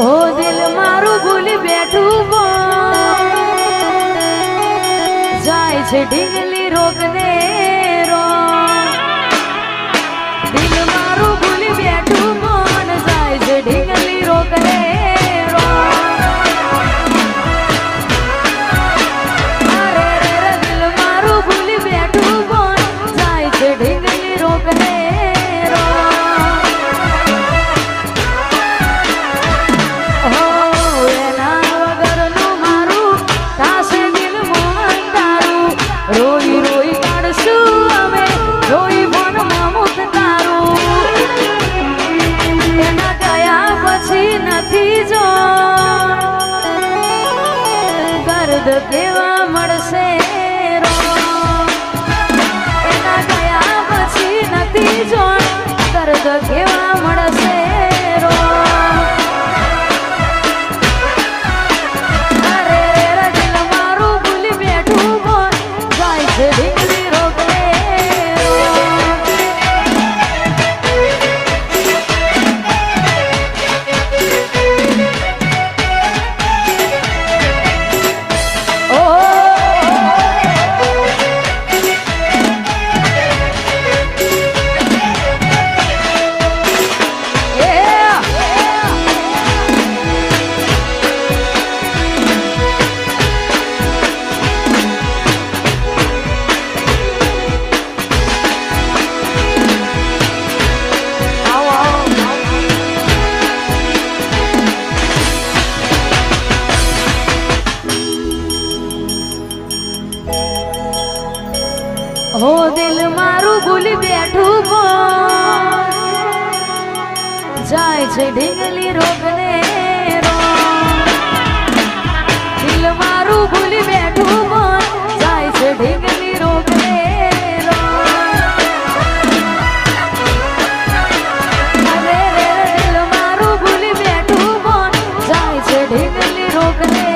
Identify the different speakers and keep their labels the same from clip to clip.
Speaker 1: ઓ દિલ મારું ભૂલી બેઠું જાય છે ઢીંગલી રોગને રો દિલ મારું ભૂલી બેઠું મન જાય છે ઢીંગલી રોગને રો અરે રે દિલ મારું ભૂલી બેઠું મન જાય છે ઢીંગલી રોગને રો રોઈ રોઈ કાઢશું અમે રોઈ મનમાં મુખ તારું એના ગયા પછી નથી જો દર્દ કેવા મળશે રો એના ગયા પછી નથી જો દર્દ કેવા મળશે રો હો દિલ મારું ભૂલી બેઠું જાય છે ઢીંગલી રોગને રો દિલ મારું ભૂલી બેઠું જાય છે ઢીંગલી રોગને રો અરે રે દિલ મારું ભૂલી બેઠું જાય છે ઢીંગલી રોગને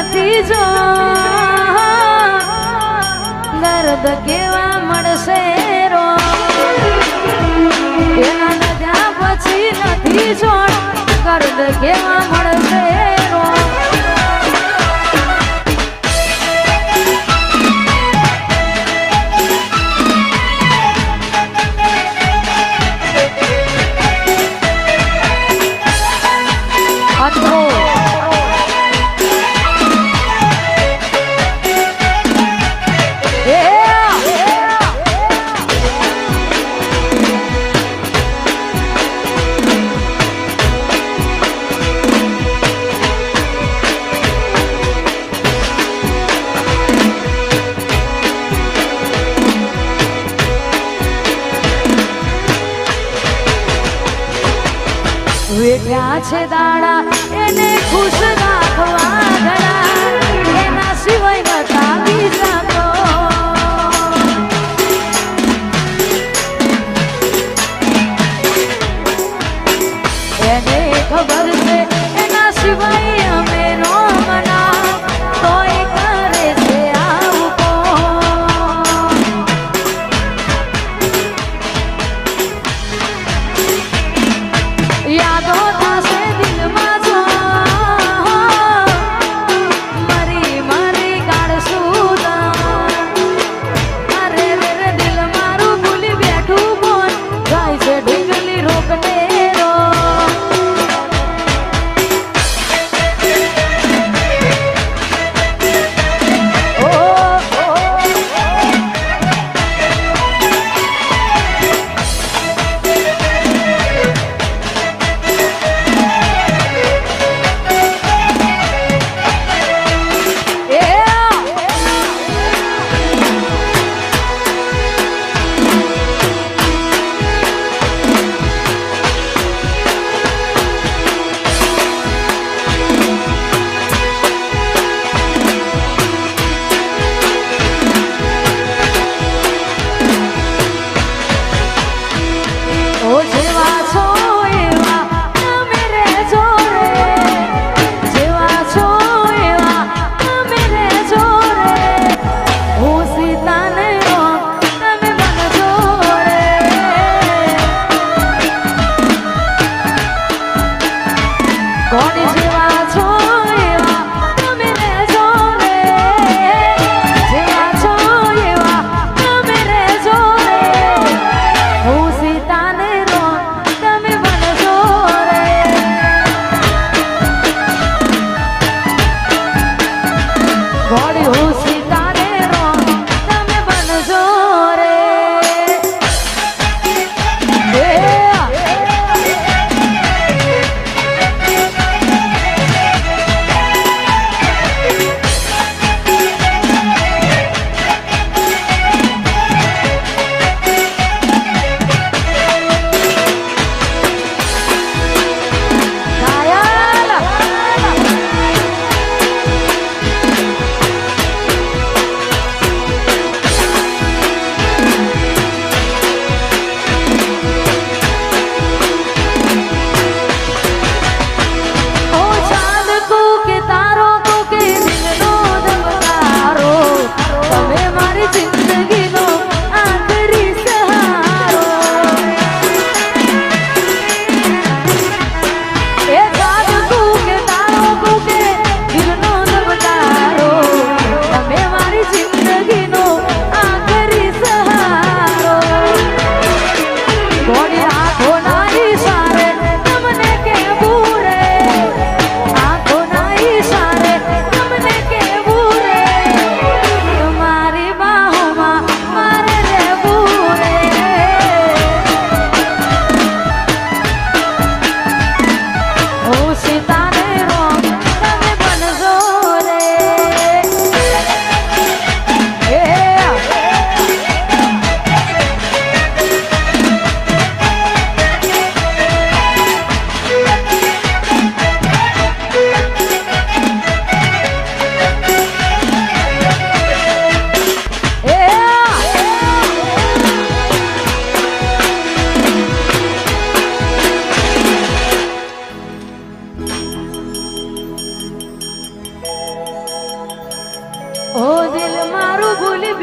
Speaker 1: નથી જો દર્દ કેવા મળશે રો એના નજા પછી નથી જો દર્દ કેવા મળશે રો વેઠ્યા છે દાડા એને ખુશ રાખવા ઘડા એના સિવાય નતા બીજા તો એને ખબર છે એના સિવાય અમે નો મના તોય કરે છે યાદો થશે દિલમાં જો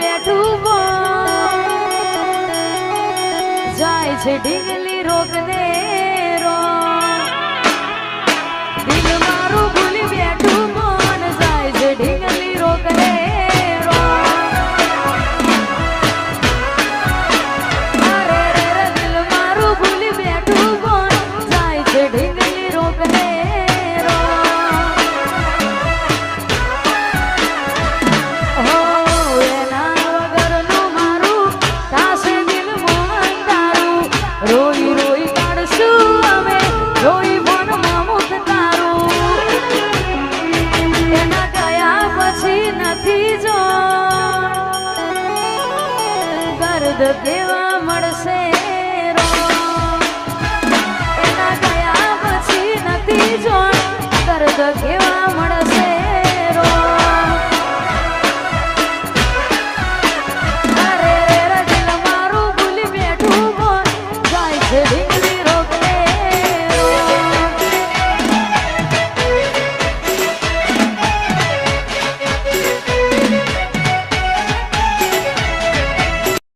Speaker 1: બેઠું બોલ જાય છે ઢીંગલી રોગને રો દિલ મારું ભૂલી બેઠું મન જાય છે ઢીંગલી રોગને રો અરે રે દિલ મારું ભૂલી બેઠું મન જાય છે ઢીંગલી રોગને રો હો એના વગરનું મારું તાસે દિલ મોહન તારું રોઈ રોઈ કાઢશું અમે રોઈ મનમાં મુખ તારું એના ગયા પછી નથી જો ગર્દ કેવા મળશે